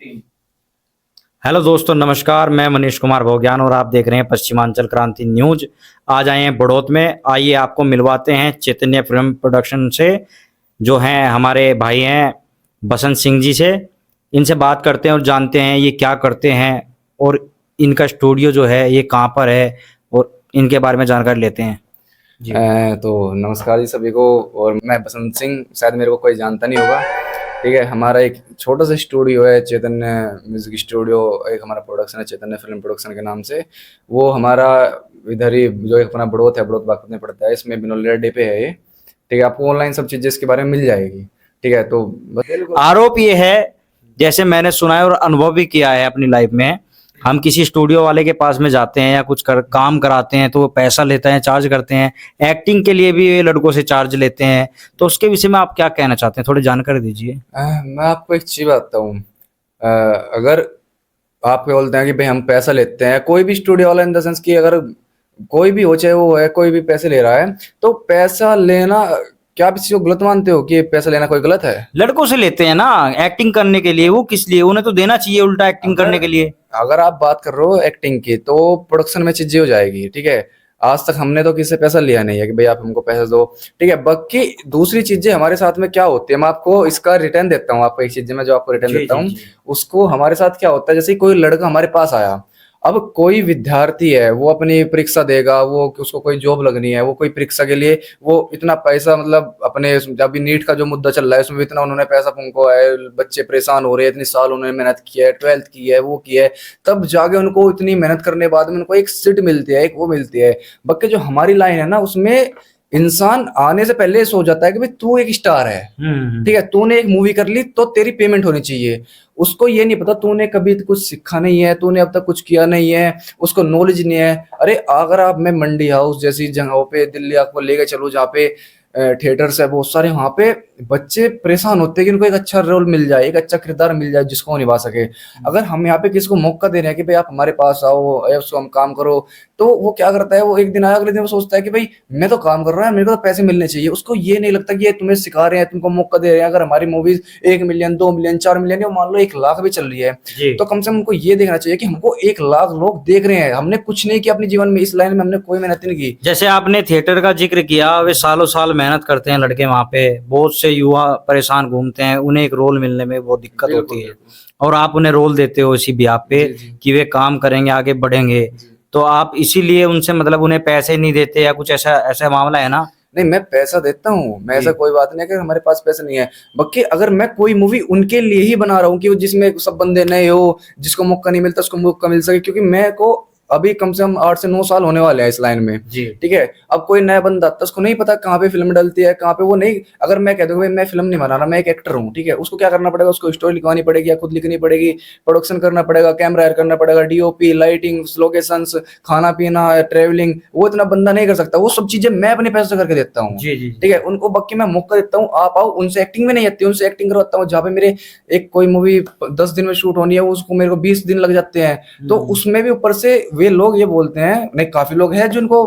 Hello दोस्तों, नमस्कार। मैं मनीष कुमार भोग्यान और आप देख रहे हैं पश्चिमांचल क्रांति न्यूज। आज आए हैं बड़ौत में। आइए आपको मिलवाते हैं चैतन्य फिल्म प्रोडक्शन से, जो हैं हमारे भाई हैं बसंत सिंह जी से। इनसे बात करते हैं और जानते हैं ये क्या करते हैं और इनका स्टूडियो जो है ये कहाँ पर है, और इनके बारे में जानकारी लेते हैं जी। तो नमस्कार जी सभी को। और मैं बसंत सिंह, शायद मेरे को कोई जानता नहीं होगा। ठीक है, हमारा एक छोटा सा स्टूडियो है, चैतन्य म्यूजिक स्टूडियो। एक हमारा प्रोडक्शन है चैतन्य फिल्म प्रोडक्शन के नाम से। वो हमारा इधर ही जो एक अपना बड़ौत है, बड़ौत बागपत में पड़ता है। इसमें बिनोलिया डे पे है ये। ठीक है, आपको ऑनलाइन सब चीजें इसके बारे में मिल जाएगी। ठीक है, तो बस आरोप ये है, जैसे मैंने सुना है और अनुभव भी किया है अपनी लाइफ में, हम किसी स्टूडियो वाले के पास में जाते हैं या कुछ काम कराते हैं तो वो पैसा लेते हैं, चार्ज करते हैं। एक्टिंग के लिए भी ये लड़कों से चार्ज लेते हैं, तो उसके विषय में आप क्या कहना चाहते हैं, थोड़ी जानकारी दीजिए। मैं आपको एक चीज बताता हूँ। अगर आप बोलते हैं कि भाई हम पैसा लेते हैं, कोई भी स्टूडियो वाला, इन द सेंस कि अगर कोई भी हो, चाहे वो है कोई भी पैसे ले रहा है, तो पैसा लेना, क्या आप इस चीज को गलत मानते हो कि पैसा लेना कोई गलत है? लड़कों से लेते हैं ना एक्टिंग करने के लिए, वो किस लिए, उन्हें तो देना चाहिए उल्टा एक्टिंग अगर करने के लिए। अगर आप बात कर रहे हो एक्टिंग की, तो प्रोडक्शन में चीजें हो जाएगी। ठीक है, आज तक हमने तो किसी से पैसा लिया नहीं है कि भाई आप हमको पैसा दो। ठीक है, बाकी दूसरी चीजें हमारे साथ में क्या होती है, मैं आपको इसका रिटर्न देता हूँ। आपको एक चीज मैं जो आपको रिटर्न जी देता जी हूँ, जी। उसको हमारे साथ क्या होता है, जैसे कोई लड़का हमारे पास आया। अब कोई विद्यार्थी है, वो अपनी परीक्षा देगा, वो उसको कोई जॉब लगनी है, वो कोई परीक्षा के लिए वो इतना पैसा, मतलब अपने अभी नीट का जो मुद्दा चल रहा है उसमें भी इतना उन्होंने पैसा फूंका है। बच्चे परेशान हो रहे हैं, इतनी साल उन्होंने मेहनत की है, 12th की है, वो की है, तब जाके उनको इतनी मेहनत करने बाद में उनको एक सीट मिलती है, एक वो मिलती है। बाकी जो हमारी लाइन है ना, उसमें इंसान आने से पहले सोच जाता है कि भाई तू एक स्टार है। ठीक है, तूने एक मूवी कर ली तो तेरी पेमेंट होनी चाहिए। उसको ये नहीं पता तूने कभी कुछ सीखा नहीं है, तूने अब तक कुछ किया नहीं है, उसको नॉलेज नहीं है। अरे अगर आप, मैं मंडी हाउस जैसी जगहों पे दिल्ली आपको लेके चलूं, जहाँ पे थिएटर्स है बहुत सारे, वहां पे बच्चे परेशान होते हैं कि उनको एक अच्छा रोल मिल जाए, एक अच्छा किरदार मिल जाए जिसको वो निभा सके। अगर हम यहाँ पे किसी को मौका दे रहे हैं कि भाई आप हमारे पास आओ या उसको हम काम करो, तो वो क्या करता है, वो एक दिन आया, अगले दिन वो सोचता है कि भाई मैं तो काम कर रहा है, मेरे को तो पैसे मिलने चाहिए। उसको ये नहीं लगता कि ये तुम्हें सिखा रहे हैं, तुमको मौका दे रहे हैं। अगर हमारी मूवीज 1 मिलियन, 2 मिलियन, 4 मिलियन, या मान लो 1 लाख भी चल रही है, जी। तो कम से कम उनको ये देखना चाहिए कि हमको 1 लाख लोग देख रहे हैं। हमने कुछ नहीं किया अपने जीवन में, इस लाइन में हमने कोई मेहनत नहीं की। जैसे आपने थिएटर का जिक्र किया, वे सालों साल मेहनत करते हैं लड़के वहाँ पे, बहुत से युवा परेशान घूमते हैं, उन्हें एक रोल मिलने में बहुत दिक्कत बिल्कुल होती है, बिल्कुल। और आप उन्हें रोल देते हो इसी ब्याह पे जी जी कि वे काम करेंगे, आगे बढ़ेंगे। जी। तो आप इसीलिए उनसे मतलब उन्हें पैसे नहीं देते या कुछ ऐसा ऐसा मामला है ना? नहीं, मैं पैसा देता हूँ, मैं जी ऐसा कोई बात नहीं है कि हमारे पास पैसे नहीं है। बाकी अगर मैं कोई मूवी उनके लिए ही बना रहा हूँ कि वो जिसमें सब बंदे नए हो, जिसको मौका नहीं मिलता उसको मौका मिल सके, क्योंकि मैं को अभी कम से कम 8 से 9 साल होने वाले हैं इस लाइन में। जी। ठीक है, अब कोई नया बंदा आता है, उसको नहीं पता कहाँ पे फिल्म डलती है, कहाँ पे वो नहीं। अगर मैं कह दूँ भाई मैं फिल्म नहीं बना रहा, मैं एक एक्टर हूँ, ठीक है, उसको क्या करना पड़ेगा, उसको स्टोरी लिखवानी पड़ेगी या खुद लिखनी पड़ेगी, प्रोडक्शन करना पड़ेगा, कैमरा हायर करना पड़ेगा, डीओपी, लाइटिंग, लोकेशंस, खाना पीना, ट्रेवलिंग, वो इतना बंदा नहीं कर सकता। वो सब चीजें मैं अपने पैसे से करके देता हूँ। जी जी ठीक जी। है, उनको बाकी मैं मौका देता हूँ, आप आओ। उनसे एक्टिंग में नहीं आती, उनसे एक्टिंग करवाता हूँ। जहाँ पे मेरे एक कोई मूवी 10 दिन में शूट होनी है, उसको मेरे को 20 दिन लग जाते हैं। तो उसमें भी ऊपर से वे लोग ये बोलते हैं, नहीं काफी लोग हैं जिनको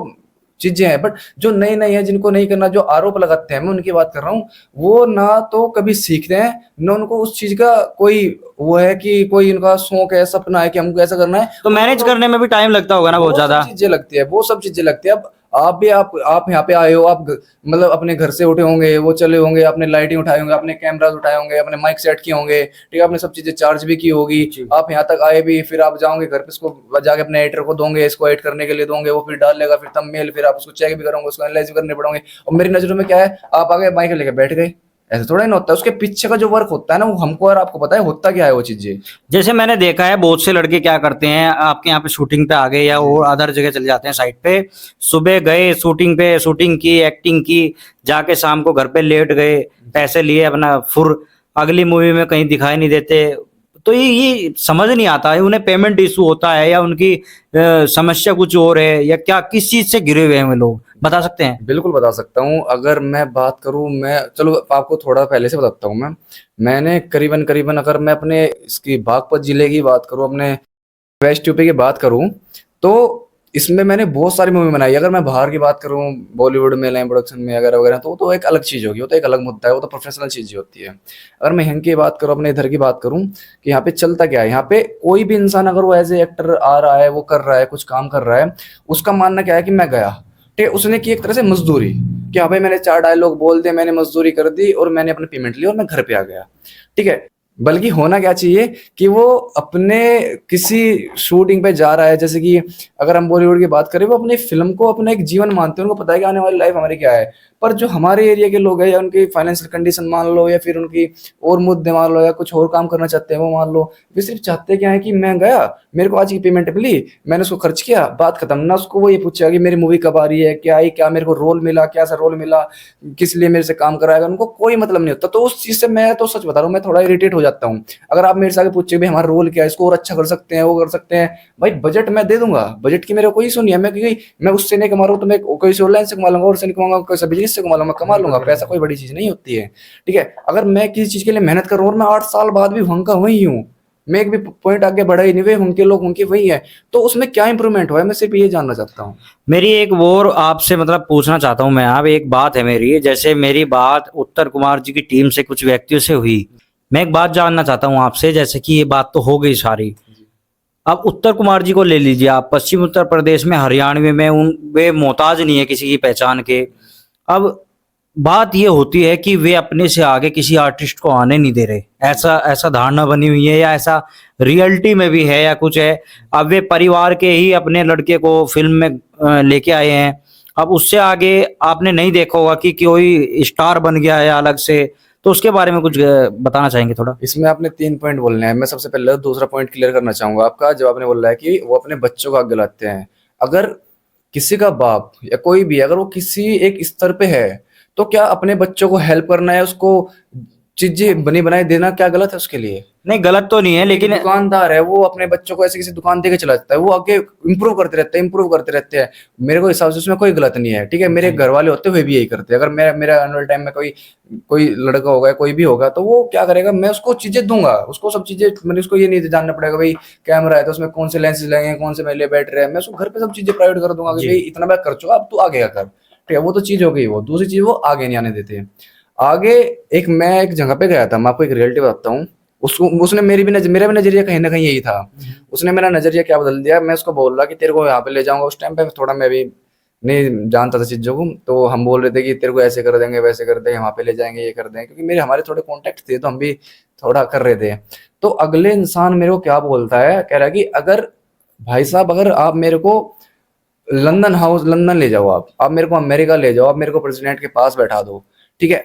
चीजें हैं, बट जो नए नए हैं जिनको नहीं करना, जो आरोप लगाते हैं, मैं उनकी बात कर रहा हूँ। वो ना तो कभी सीखते हैं, ना उनको उस चीज का कोई वो है कि कोई उनका शौक है, सपना है कि हमको ऐसा करना है। तो उनको मैनेज तो करने में भी टाइम लगता होगा ना बहुत वो सब ज्यादा? चीजें लगती है, वो सब चीजें लगती है। अब आप भी, आप यहाँ पे आए हो, आप मतलब अपने घर से उठे होंगे, वो चले होंगे, आपने लाइटिंग उठाए होंगे, आपने कैमरा उठाए होंगे, अपने माइक सेट किए होंगे, ठीक है, आपने सब चीजें चार्ज भी की होगी। जी। आप यहाँ तक आए भी, फिर आप जाओगे घर पे, इसको जाके अपने एडिटर को दोगे, इसको एडिट करने के लिए दोगे, वो फिर डाल लेगा, फिर थंबनेल, फिर आप उसको चेक भी करोगे, उसको एनालाइज भी करने पड़ोगे। और मेरी नजरों में क्या है, आप आगे माइक लेके बैठ गए, ऐसा थोड़ा ही ना होता है। उसके पीछे का जो वर्क होता है ना, वो हमको और आपको पता है होता क्या है वो चीजें। जैसे मैंने देखा है बहुत से लड़के क्या करते हैं, आपके यहाँ पे शूटिंग पे आ गए या जी और अदर जगह चले जाते हैं साइड पे, सुबह गए शूटिंग पे, शूटिंग की, एक्टिंग की, जाके शाम को घर पे लेट गए, जी। पैसे लिए अपना फुर, अगली मूवी में कहीं दिखाई नहीं देते। तो ये समझ नहीं आता है, उन्हें पेमेंट इशू होता है या उनकी समस्या कुछ और है, या क्या किस चीज से घिरे हुए हैं वे लोग, बता सकते हैं? बिल्कुल बता सकता हूँ। अगर मैं बात करूँ, मैं चलो आपको थोड़ा पहले से बताता हूँ। मैंने करीबन करीबन, अगर मैं अपने इसकी बागपत जिले की बात करूँ, अपने वेस्ट यूपी की बात करूँ, तो इसमें मैंने बहुत सारी मूवी बनाई। अगर मैं बाहर की बात करूं, बॉलीवुड में, लाइन प्रोडक्शन में वगैरह वगैरह, तो वो तो एक अलग चीज़ होगी, वो तो एक अलग मुद्दा है, वो तो प्रोफेशनल चीज़ ही होती है। अगर मैं यहाँ की बात करूं, अपने इधर की बात करूं कि यहाँ पे चलता क्या है, यहाँ पे कोई भी इंसान अगर वो एज ए एक्टर आ रहा है, वो कर रहा है, कुछ काम कर रहा है, उसका मानना क्या है कि मैं गया, ठीक है, उसने की एक तरह से मजदूरी, कि हाँ भाई मैंने 4 डायलॉग बोल दिए, मैंने मजदूरी कर दी और मैंने अपनी पेमेंट ली और मैं घर पे आ गया, ठीक है। बल्कि होना क्या चाहिए कि वो अपने किसी शूटिंग पे जा रहा है, जैसे कि अगर हम बॉलीवुड की बात करें, वो अपनी फिल्म को अपना एक जीवन मानते हैं, उनको पता है कि आने वाली लाइफ हमारी क्या है। पर जो हमारे एरिया के लोग हैं, या उनकी फाइनेंशियल कंडीशन मान लो, या फिर उनकी और मुद्दे मान लो, या कुछ और काम करना चाहते हैं वो मान लो, वे सिर्फ चाहते क्या है कि मैं गया, मेरे को आज की पेमेंट मिली, मैंने उसको खर्च किया, बात खत्म। ना उसको वो ये पूछा कि मेरी मूवी कब आ रही है, क्या आई, क्या मेरे को रोल मिला, क्या सा रोल मिला, किस लिए मेरे से काम कराएगा, उनको कोई मतलब नहीं होता। तो उस चीज से मैं तो सच बता रहा हूँ, मैं थोड़ा इरिटेट हो जाता हूँ। अगर आप मेरे से आगे पूछे भाई हमारा रोल क्या है, इसको और अच्छा कर सकते हैं, वो कर सकते हैं, भाई बजट मैं दे दूंगा, बजट की मेरे को कोई इशू नहीं है। मैं क्योंकि मैं उससे नहीं कमा रहा हूँ, तो मैं कोई से ऑनलाइन से कमा लूंगा, और से नहीं कमाऊंगा, कोई बिजनेस से कमा लूंगा, कमा लूंगा। पैसा कोई बड़ी चीज नहीं होती है, ठीक है। अगर मैं किसी चीज के लिए मेहनत कर रहा हूँ और मैं 8 साल बाद भी वहां का वही हूँ, मैं एक भी पॉइंट आगे बढ़ा ही नहीं, वे उनके लोग उनके वही है, तो उसमें क्या इंप्रूवमेंट हुआ है, मैं सिर्फ ये जानना चाहता हूँ। मेरी एक वो और आपसे मतलब पूछना चाहता हूँ मैं, आप एक बात है मेरी, जैसे मेरी बात उत्तर कुमार जी की टीम से कुछ व्यक्तियों से हुई, मैं एक बात जानना चाहता हूँ आपसे, जैसे कि ये बात तो हो गई सारी, अब उत्तर कुमार जी को ले लीजिए आप, पश्चिम उत्तर प्रदेश में, हरियाणवी में उन वे मोहताज नहीं है किसी की पहचान के। अब बात ये होती है कि वे अपने से आगे किसी आर्टिस्ट को आने नहीं दे रहे, ऐसा ऐसा धारणा बनी हुई है, या ऐसा रियलिटी में भी है या कुछ है। अब वे परिवार के ही अपने लड़के को फिल्म में लेके आए हैं, अब उससे आगे आपने नहीं देखा होगा कि कोई स्टार बन गया है अलग से, तो उसके बारे में कुछ बताना चाहेंगे थोड़ा। इसमें आपने 3 पॉइंट बोलने हैं। मैं सबसे पहले दूसरा पॉइंट क्लियर करना चाहूंगा आपका, जब आपने बोला है कि वो अपने बच्चों को आगे लाते हैं। अगर किसी का बाप या कोई भी, अगर वो किसी एक स्तर पे है, तो क्या अपने बच्चों को हेल्प करना है, उसको चीजें बनी बनाई देना क्या गलत है उसके लिए? नहीं गलत तो नहीं है, लेकिन दुकानदार है, वो अपने बच्चों को ऐसे किसी दुकान दे के चला जाता है, वो आगे इंप्रूव करते रहते हैं, इंप्रूव करते रहते हैं। मेरे को हिसाब से उसमें कोई गलत नहीं है, ठीक है। मेरे घर वाले होते हुए भी यही करते हैं। अगर मेरा मेरा आने वाले टाइम में कोई कोई लड़का होगा, कोई भी होगा, तो वो क्या करेगा, मैं उसको चीजें दूंगा, उसको सब चीजें, मैंने उसको ये नहीं जानना पड़ेगा भाई कैमरा है तो उसमें कौन से लेंसेज लगे, कौन से मेरे लिए बैटरी है, मैं उसको घर पे सब चीजें प्रोवाइड कर दूंगा कि भाई इतना मैं कर चुका, अब तू आगे कर, ठीक है। वो तो चीज हो गई। वो दूसरी चीज, वो आगे नहीं आने देते। आगे मैं एक जगह पे गया था, मैं आपको एक रियलिटी बताता हूँ। उसको उसने मेरा भी नजरिया कहीं ना कहीं यही था। उसने मेरा नजरिया क्या बदल दिया, मैं उसको बोल रहा कि तेरे को यहाँ पे ले जाऊंगा। उस टाइम पे थोड़ा मैं भी नहीं जानता था चीजों को, तो हम बोल रहे थे कि तेरे को ऐसे कर देंगे, वैसे कर देंगे, वहाँ पे ले जाएंगे, ये कर देंगे, क्योंकि मेरे हमारे थोड़े कॉन्टेक्ट थे, तो हम भी थोड़ा कर रहे थे। तो अगले इंसान मेरे को क्या बोलता है, कह रहा है कि अगर भाई साहब, अगर आप मेरे को लंदन ले जाओ, आप मेरे को अमेरिका ले जाओ, आप मेरे को प्रेसिडेंट के पास बैठा दो, ठीक है,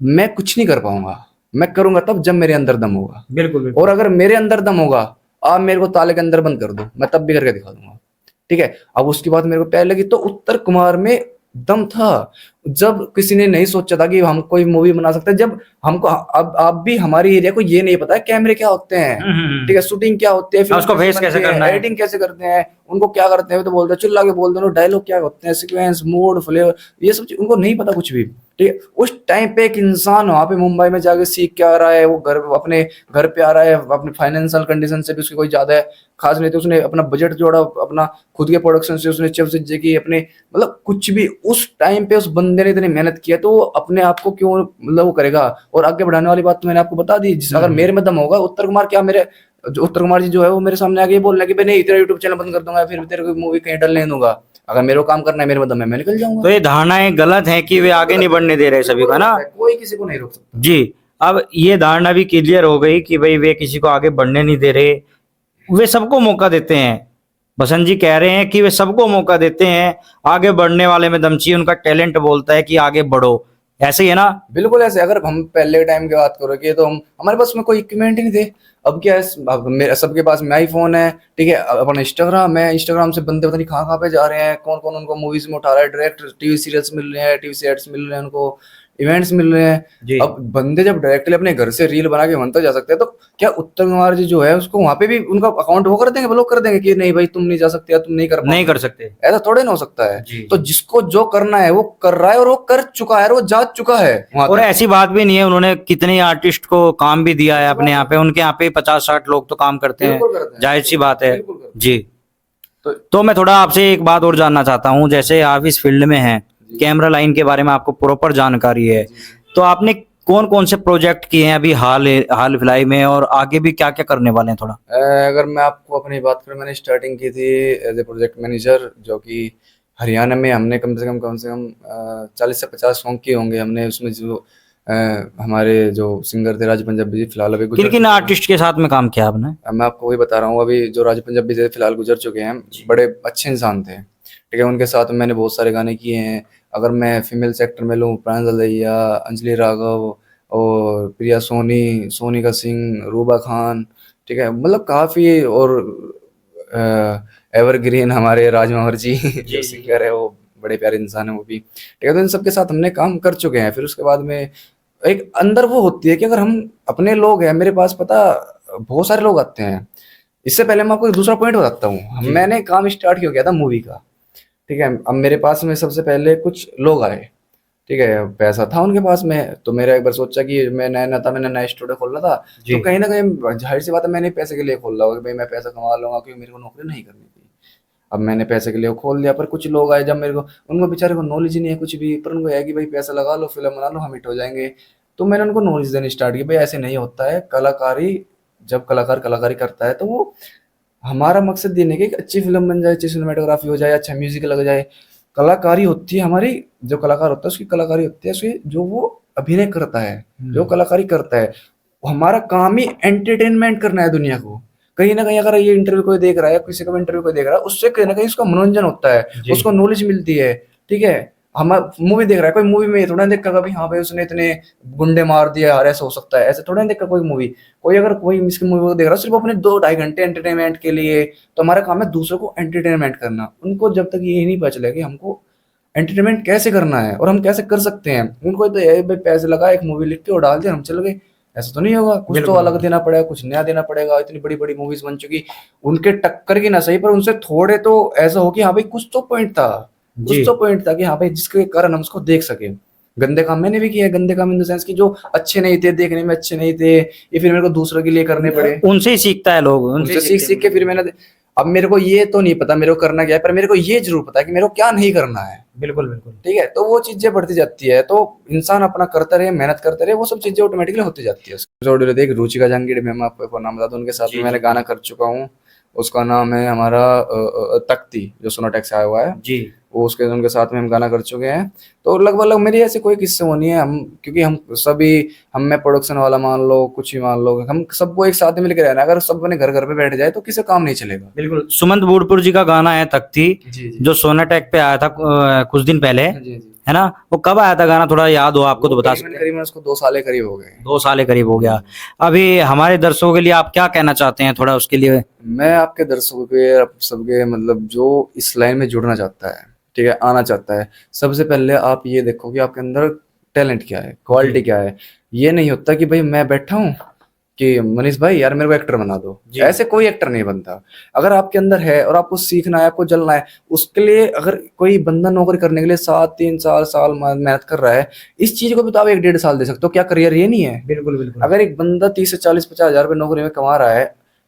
मैं कुछ नहीं कर पाऊंगा। मैं करूंगा तब जब मेरे अंदर दम होगा। बिल्कुल और अगर मेरे अंदर दम होगा, आप मेरे को ताले के अंदर बंद कर दो, मैं तब भी करके दिखा दूंगा, ठीक है। अब उसकी बात मेरे को प्यारी लगी। तो उत्तर कुमार में दम था। जब किसी ने नहीं सोचा था कि हम कोई मूवी बना सकते हैं, जब हमको अब आप भी हमारी एरिया को ये नहीं पता है कैमरे क्या होते हैं, ठीक है, शूटिंग क्या होती है, उसको फेस कैसे करना है, एडिटिंग कैसे करते हैं, उनको क्या करते हैं, तो बोलते हैं चिल्ला के बोल दो, डायलॉग क्या होते हैं, सीक्वेंस, मूड, फ्लेवर, ये सब चीज उनको नहीं पता कुछ भी, ठीक है। उस टाइम पे एक इंसान वहां पे मुंबई में जाके सीख के आ रहा है, वो घर अपने घर पे आ रहा है, अपने फाइनेंशियल कंडीशन से भी उसकी कोई ज्यादा खास नहीं थी, उसने अपना बजट जोड़ा, अपना खुद के प्रोडक्शन से उसने चीजें की अपने, मतलब कुछ भी उस टाइम पे उस बंदे ने इतनी मेहनत किया, तो वो अपने आप को क्यों मतलब वो करेगा। और आगे बढ़ाने वाली बात तो मैंने आपको बता दी, अगर मेरे में दम होगा, उत्तर कुमार क्या मेरे उत्तर कुमार जी जो है वो मेरे सामने आके ये बोल रहे हैं कि भाई नहीं तेरा यूट्यूब चैनल बंद कर दूंगा, फिर तेरे को मूवी कहीं डलने दूंगा। अगर मेरे को काम करना है, मेरे में दम है, मैं निकल जाऊंगा। तो ये धारणाएं गलत है कि वे आगे नहीं बढ़ने दे रहे सभी को ना। कोई किसी को नहीं रोक सकता जी, अब ये धारणा भी क्लियर हो गई कि भाई वे किसी को आगे बढ़ने नहीं दे रहे, वे सबको मौका देते हैं। बसंत जी कह रहे हैं कि वे सबको मौका देते हैं, आगे बढ़ने वाले में दम चाहिए, उनका टैलेंट बोलता है कि आगे बढ़ो, ऐसे ही है ना। बिल्कुल ऐसे। अगर हम पहले के टाइम की बात करोगे तो हम हमारे पास में कोई इक्विपमेंट ही नहीं थे। अब क्या है, अब मेरे सबके पास में आईफोन है, ठीक है, अपना इंस्टाग्राम है, इंस्टाग्राम से बंदे पता नहीं कहाँ पे जा रहे हैं, कौन कौन उनको मूवीज में उठा रहा है, डायरेक्ट टीवी सीरियल्स मिल रहे हैं, टीवी सेट्स मिल रहे हैं, उनको इवेंट्स मिल रहे हैं। अब बंदे जब डायरेक्टली अपने घर से रील बना के वहां तक जा सकते हैं, तो क्या उत्तर कुमार जी जो है उसको वहां पे भी उनका अकाउंट वो कर देंगे, ब्लॉक कर देंगे कि नहीं भाई तुम नहीं जा सकते या तुम नहीं कर सकते? ऐसा थोड़े ना हो सकता है। तो जिसको जो करना है वो कर रहा है, और वो कर चुका है, और वो जा चुका है वहां। और ऐसी बात भी नहीं है, उन्होंने कितने आर्टिस्ट को काम भी दिया है अपने यहाँ पे, उनके यहाँ पे 50-60 लोग तो काम करते हैं, जाहिर सी बात है। जी तो मैं थोड़ा आपसे एक बात और जानना चाहता हूँ, जैसे आप इस फील्ड में हैं, कैमरा लाइन के बारे में आपको प्रॉपर जानकारी है, तो आपने कौन कौन से प्रोजेक्ट किए हैं अभी हाल हाल फिलहाल में, और आगे भी क्या क्या करने वाले हैं थोड़ा? अगर मैं आपको अपनी बात करूं, मैंने स्टार्टिंग की थी एज ए प्रोजेक्ट मैनेजर, जो कि हरियाणा में हमने कम से कम 40 से 50 सॉन्ग किए होंगे हमने। उसमें जो हमारे जो सिंगर थे राजू पंजाबी जी, फिलहाल अभी किन गुजर किन चुके हैं। आर्टिस्ट के साथ में काम किया आपने? मैं आपको वही बता रहा हूँ, अभी जो राजू पंजाबी जी फिलहाल गुजर चुके हैं, बड़े अच्छे इंसान थे, ठीक है। उनके साथ मैंने बहुत सारे गाने किए हैं। अगर मैं फीमेल सेक्टर में लूँ, प्रांजल दहिया, अंजलि राघव और प्रिया सोनी, सोनिका सिंह, रूबा खान, ठीक है, मतलब काफ़ी। और एवरग्रीन हमारे राजमोहर जी जो सिंगर है, वो बड़े प्यारे इंसान है वो भी, ठीक है। तो इन सबके साथ हमने काम कर चुके हैं। फिर उसके बाद में एक अंदर वो होती है कि अगर हम अपने लोग हैं, मेरे पास पता बहुत सारे लोग आते हैं। इससे पहले मैं आपको एक दूसरा पॉइंट बताता हूँ। मैंने काम स्टार्ट किया था मूवी का, ठीक है। अब मेरे पास में सबसे पहले कुछ लोग आए, ठीक है, पैसा था उनके पास में। तो मेरा एक बार सोचा कि मैं नया नया था, मैंने नया स्टूडियो खोलना था, तो कहीं ना कहीं जाहिर सी बात है मैंने पैसे के लिए खोल रहा होगा कि भाई मैं पैसा कमा लूंगा, क्योंकि मेरे को नौकरी नहीं करनी थी। अब मैंने पैसे के लिए वो खोल दिया, पर कुछ लोग आए जब मेरे को, उनको बेचारे को नॉलेज ही नहीं है कुछ भी, पर उनको है कि भाई पैसा लगा लो, फिल्म बना लो, हम हिट हो जाएंगे। तो मैंने उनको नॉलेज देनी स्टार्ट की, भाई ऐसे नहीं होता है। कलाकारी, जब कलाकार कलाकारी करता है तो वो, हमारा मकसद ये नहीं कि एक अच्छी फिल्म बन जाए, अच्छी सिनेमेटोग्राफी हो जाए, अच्छा म्यूजिक लग जाए। कलाकारी होती है हमारी, जो कलाकार होता है उसकी कलाकारी होती है उसकी, जो वो अभिनय करता है, जो कलाकारी करता है। हमारा काम ही एंटरटेनमेंट करना है दुनिया को। कहीं ना कहीं अगर ये इंटरव्यू कोई देख रहा है, किसी का भी इंटरव्यू कोई देख रहा है, उससे कहीं ना कहीं उसका मनोरंजन होता है, उसको नॉलेज मिलती है, ठीक है। हम मूवी देख रहा है, कोई मूवी में ये थोड़ा देखा कभी हाँ भाई उसने इतने गुंडे मार दिए यार, ऐसा हो सकता है, ऐसे थोड़ा नहीं देखा कोई मूवी। कोई अगर कोई इसकी मूवी को देख रहा है सिर्फ अपने 2-2.5 घंटे एंटरटेनमेंट के लिए, तो हमारा काम है दूसरों को एंटरटेनमेंट करना। उनको जब तक ये नहीं पता चलेगा कि हमको एंटरटेनमेंट कैसे करना है और हम कैसे कर सकते हैं, उनको तो ये भाई पैसे लगा, एक मूवी लिख के और डाल दिया, हम चल गए, ऐसा तो नहीं होगा। कुछ तो अलग देना पड़ेगा, कुछ नया देना पड़ेगा। इतनी बड़ी बड़ी मूवीज बन चुकी, उनके टक्कर की ना सही, पर उनसे थोड़े तो ऐसा हो कि हाँ भाई कुछ तो पॉइंट था, कुछ तो पॉइंट था कि हाँ भाई जिसके कारण हम उसको देख सके। गंदे काम मैंने भी किया है, गंदे काम इन द सेंस कि जो अच्छे नहीं थे, देखने में अच्छे नहीं थे, ये फिर मेरे को दूसरों के लिए करने पड़े। उनसे ही सीखता है लोग, उनसे सीख सीख के फिर मैंने, अब मेरे को ये तो नहीं पता मेरे को करना क्या है, पर मेरे को ये जरूर पता है कि मेरे को क्या नहीं करना है। बिल्कुल बिल्कुल। ठीक है, तो वो चीजें बढ़ती जाती है, तो इंसान अपना करता रहे, मेहनत करते रहे, वो सब चीजें ऑटोमेटिकली होती जाती है। ऑडियो देख रुचिका जहांगीर, मैं आपको नाम बता दूं, उनके साथ में मैंने गाना कर चुका हूँ। उसका नाम है हमारा तख्ती, जो सोनोटेक से आया हुआ है जी। वो, उसके उनके साथ में हम गाना कर चुके हैं। तो लगभग मेरी ऐसे कोई किस्से वो नहीं है, हम क्योंकि हम सभी, हम में प्रोडक्शन वाला मान लो, कुछ ही मान लो, हम सबको एक साथ में मिलकर रहना। अगर सब अपने घर घर पे बैठ जाए तो किसी काम नहीं चलेगा। बिल्कुल। सुमंत बूढ़पुर जी का गाना है तख्ती, जी जी जो सोनाटेक पे आया था कुछ दिन पहले, जी जी। है ना? वो कब आया था गाना, थोड़ा याद हो आपको तो बता सकते हैं? करीबन उसको 2 साल करीब हो गए। 2 साल के करीब हो गया। अभी हमारे दर्शकों के लिए आप क्या कहना चाहते हैं, थोड़ा उसके लिए? मैं आपके दर्शकों के सबके मतलब जो इस लाइन में जुड़ना चाहता है, ठीक है, आना चाहता है, सबसे पहले आप ये देखो कि आपके अंदर टैलेंट क्या है, क्वालिटी क्या है। ये नहीं होता कि भाई मैं बैठा हूँ कि मनीष भाई यार मेरे को एक्टर बना दो, ऐसे कोई एक्टर नहीं बनता। अगर आपके अंदर है और आपको सीखना है, आपको जलना है, उसके लिए अगर कोई बंदा नौकरी करने के लिए 3 साल मेहनत कर रहा है, इस चीज को भी तो आप 1-1.5 साल दे सकते हो। क्या करियर ये नहीं है? बिल्कुल बिल्कुल। अगर एक बंदा 30 से 40-50 हजार रुपये नौकरी में कमा रहा है,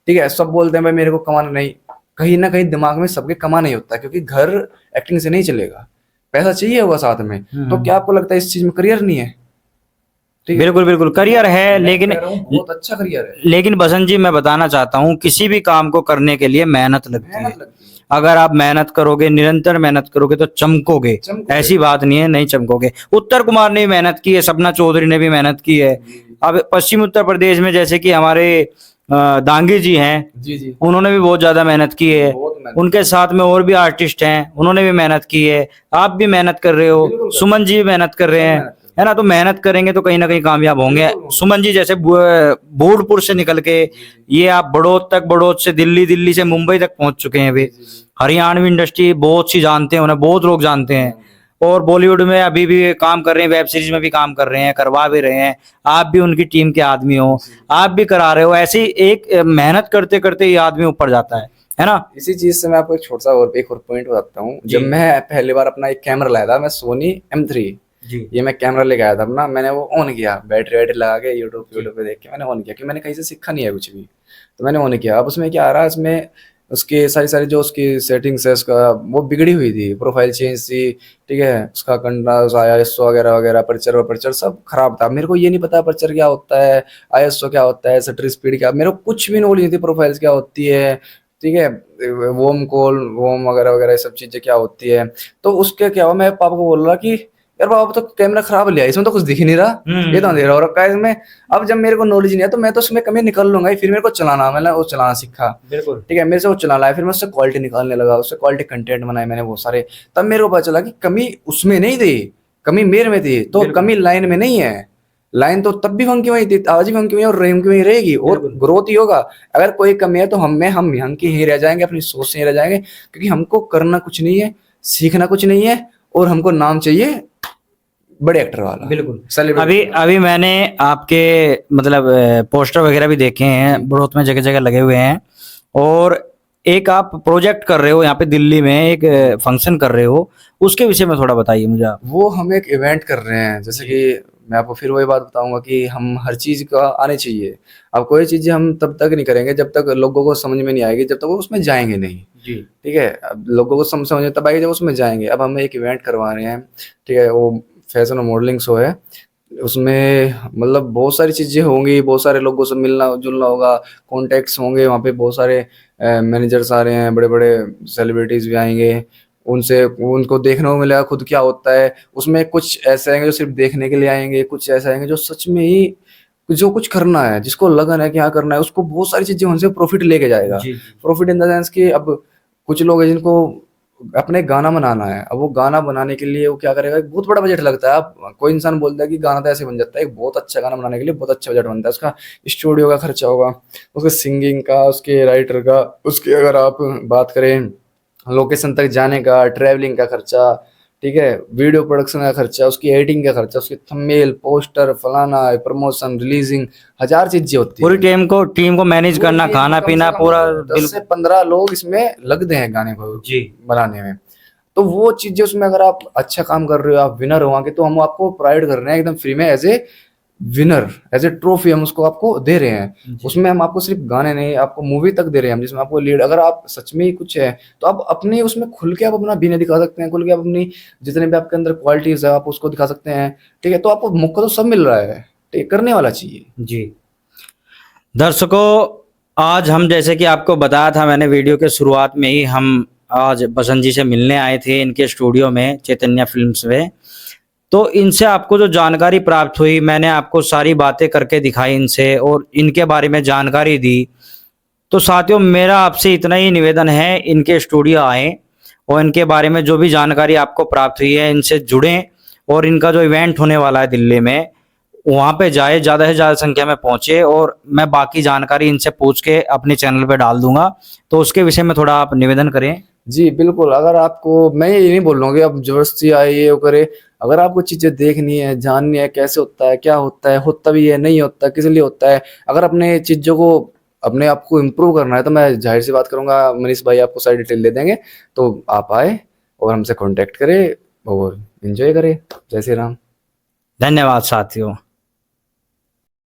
ठीक है, सब बोलते हैं भाई मेरे को कमाना नहीं, कहीं ना कहीं दिमाग में सबके कमा नहीं होता, क्योंकि घर एक्टिंग से नहीं चलेगा, पैसा चाहिए होगा साथ में। तो क्या आपको लगता है इस चीज में करियर नहीं है? ठीक है, बिल्कुल बिल्कुल करियर है, लेकिन बहुत अच्छा करियर है, लेकिन बसंत जी मैं बताना चाहता हूँ, किसी भी काम को करने के लिए मेहनत लगती है। मेहनत लगती है। अगर आप मेहनत करोगे, निरंतर मेहनत करोगे तो चमकोगे। ऐसी बात नहीं है नहीं चमकोगे। उत्तर कुमार ने भी मेहनत की है, सपना चौधरी ने भी मेहनत की है। अब पश्चिम उत्तर प्रदेश में जैसे कि हमारे दांगी जी हैं, जी जी, उन्होंने भी बहुत ज्यादा मेहनत की है। बहुत मेहनत। उनके साथ में और भी आर्टिस्ट हैं, उन्होंने भी मेहनत की है। आप भी मेहनत कर रहे हो, सुमन जी भी मेहनत कर रहे हैं, है ना? तो मेहनत करेंगे तो कहीं ना कहीं कामयाब होंगे। सुमन जी जैसे भूडपुर से निकल के ये आप बड़ौद तक, बड़ौद से दिल्ली, दिल्ली से मुंबई तक पहुंच चुके हैं। वे हरियाणवी इंडस्ट्री बहुत सी जानते हैं, उन्हें बहुत लोग जानते हैं। और बॉलीवुड में अभी भी काम कर रहे हैं, वेब सीरीज में भी काम कर रहे हैं, करवा भी रहे हैं। आप भी उनकी टीम के आदमी हो, आप भी करा रहे हो। ऐसी एक मेहनत करते करते ये आदमी ऊपर जाता है ना? इसी चीज से मैं आपको एक छोटा सा और एक और पॉइंट बताता हूँ। जब मैं पहली बार अपना एक कैमरा लाया था, मैं सोनी M3 जी। ये मैं कैमरा लेके आया था अपना, मैंने वो ऑन किया, बैटरी वैटरी लगा के यूट्यूब पे देख के मैंने ऑन किया, कि मैंने कहीं से सीखा नहीं है कुछ भी, तो मैंने ऑन किया। अब उसमें क्या आ रहा है, इसमें उसकी सारी सारी जो उसकी सेटिंग्स है उसका वो बिगड़ी हुई थी, प्रोफाइल चेंज थी, ठीक है, उसका कंट्रोल आईएसओ वगैरह वगैरह, पर्चर सब खराब था। मेरे को ये नहीं पता पर्चर क्या होता है, आईएसओ क्या होता है, शटर स्पीड क्या, मेरे को कुछ भी नॉलेज नहीं थी, प्रोफाइल्स क्या होती है, ठीक है, वोम कॉल वोम वगैरह वगैरह ये सब चीजें क्या होती है। तो उसके क्या हुआ, मैं पापा को बोल रहा कि यार पापा तो कैमरा खराब लिया, इसमें तो कुछ दिख ही नहीं रहा, ये तो अंधेरा हो रखा है इसमें। अब जब मेरे को नॉलेज नहीं है तो मैं तो उसमें कमी निकाल लूंगा ही। फिर मेरे को चलाना, मैंने वो चलाना सीखा, बिल्कुल ठीक है, मेरे से वो चलाना है, फिर मैं उससे क्वालिटी निकालने लगा, उससे क्वालिटी कंटेंट बनाए मैंने बहुत सारे। तब मेरे को पता चला कि कमी उसमें नहीं थी, कमी मेरे में थी। तो बिल्कुल। कमी लाइन में नहीं है, लाइन तो तब भी वहीं वहीं थी, आज भी वहीं की वहीं और रही की वहीं रहेगी, और बिल्कुल। ग्रोथ ही होगा। अगर कोई कमी है तो हम यहाँ की ही रह जाएंगे, अपनी सोच से ही रह जाएंगे, क्योंकि हमको करना कुछ नहीं है, सीखना कुछ नहीं है, और हमको नाम चाहिए बड़े एक्टर वाला, बिल्कुल। सेलिब्रिटी। अभी अभी मैंने आपके मतलब पोस्टर वगैरह भी देखे हैं, बड़ौत में जगह जगह लगे हुए हैं। और एक आप प्रोजेक्ट कर रहे हो यहाँ पे दिल्ली में, एक फंक्शन कर रहे हो, उसके विषय में थोड़ा बताइए मुझे आप। वो हम एक इवेंट कर रहे हैं, जैसे कि मैं आपको फिर वही बात बताऊंगा कि हम हर चीज का आने चाहिए। अब कोई चीजें हम तब तक नहीं करेंगे जब तक लोगों को समझ में नहीं आएगी, जब तक वो उसमें जाएंगे नहीं, जी ठीक है। अब लोगों को समझ तब आएगी जब उसमें जाएंगे। अब हम एक इवेंट करवा रहे हैं, ठीक है, वो फैशन और मॉडलिंग शो है। उसमें मतलब बहुत सारी चीजें होंगी, बहुत सारे लोगों से मिलना जुलना होगा, कॉन्टेक्ट्स होंगे वहाँ पे, बहुत सारे मैनेजर्स आ रहे हैं, बड़े बड़े सेलिब्रिटीज भी आएंगे, उनसे उनको देखने को मिलेगा खुद क्या होता है उसमें। कुछ ऐसे आएंगे जो सिर्फ देखने के लिए आएंगे, कुछ ऐसे आएंगे जो सच में ही जो कुछ करना है, जिसको लगन है कि हाँ करना है, उसको बहुत सारी चीजें उनसे प्रॉफिट लेके जाएगा। जी प्रॉफिट इन द सेंस कि अब कुछ लोग हैं जिनको अपने गाना बनाना है, अब वो गाना बनाने के लिए वो क्या करेगा, एक बहुत बड़ा बजट लगता है। अब कोई इंसान बोलता है कि गाना तो ऐसे बन जाता है, एक बहुत अच्छा गाना बनाने के लिए बहुत अच्छा बजट बनता है, उसका स्टूडियो का खर्चा होगा, उसके सिंगिंग का, उसके राइटर का, उसके अगर आप बात करें लोकेशन तक जाने का, ट्रैवलिंग का खर्चा, ठीक है, वीडियो प्रोडक्शन का खर्चा, उसकी एडिटिंग का खर्चा, उसकी थंबनेल, पोस्टर, फलाना, प्रमोशन, रिलीजिंग, हजार चीजें होती पूरी है। टीम को मैनेज पूरी करना, टीम खाना कम पीना से कम पूरा 10 से 15 लोग इसमें लगते हैं गाने को जी बनाने में। तो वो चीजें उसमें अगर आप अच्छा काम कर रहे हो, आप विनर हो आगे, तो हम आपको प्रोवाइड कर रहे हैं एकदम फ्री में, as a winner, as a trophy हम उसको आपको दे रहे हैं। जी। उसमें हम आपको सिर्फ गाने नहीं, आपको मूवी तक दे रहे हैं हम, जिसमें आपको लीड, अगर आप सच में ही कुछ है तो आप अपनी उसमें खुल के आप अपना बीने दिखा सकते हैं, खुल के आप अपनी जितने भी आपके अंदर क्वालिटीज है आप उसको दिखा सकते हैं, ठीक है। तो आपको मौका तो सब मिल रहा है, ठीक है, करने वाला चाहिए। जी दर्शकों, आज हम जैसे कि आपको बताया था मैंने वीडियो के शुरुआत में ही, हम आज बसंत जी से मिलने आए थे इनके स्टूडियो में, चैतन्य फिल्म्स में। तो इनसे आपको जो जानकारी प्राप्त हुई, मैंने आपको सारी बातें करके दिखाई इनसे और इनके बारे में जानकारी दी। तो साथियों, मेरा आपसे इतना ही निवेदन है, इनके स्टूडियो आएँ और इनके बारे में जो भी जानकारी आपको प्राप्त हुई है इनसे जुड़ें, और इनका जो इवेंट होने वाला है दिल्ली में वहाँ पे जाए, ज़्यादा से ज़्यादा संख्या में पहुँचे। और मैं बाकी जानकारी इनसे पूछ के अपने चैनल पे डाल दूंगा, तो उसके विषय में थोड़ा आप निवेदन करें। जी बिल्कुल, अगर आपको, मैं ये नहीं बोल रहा हूँ कि आप जबरदस्ती आए ये वो करे, अगर आपको चीजें देखनी है, जाननी है कैसे होता है, क्या होता भी है, नहीं होता, किस लिए होता है, अगर अपने चीजों को अपने आप को इम्प्रूव करना है, तो मैं जाहिर सी बात करूंगा, मनीष भाई आपको सारी डिटेल दे देंगे। तो आप आए और हमसे कांटेक्ट करें और एंजॉय करें। जय श्री राम। धन्यवाद साथियों।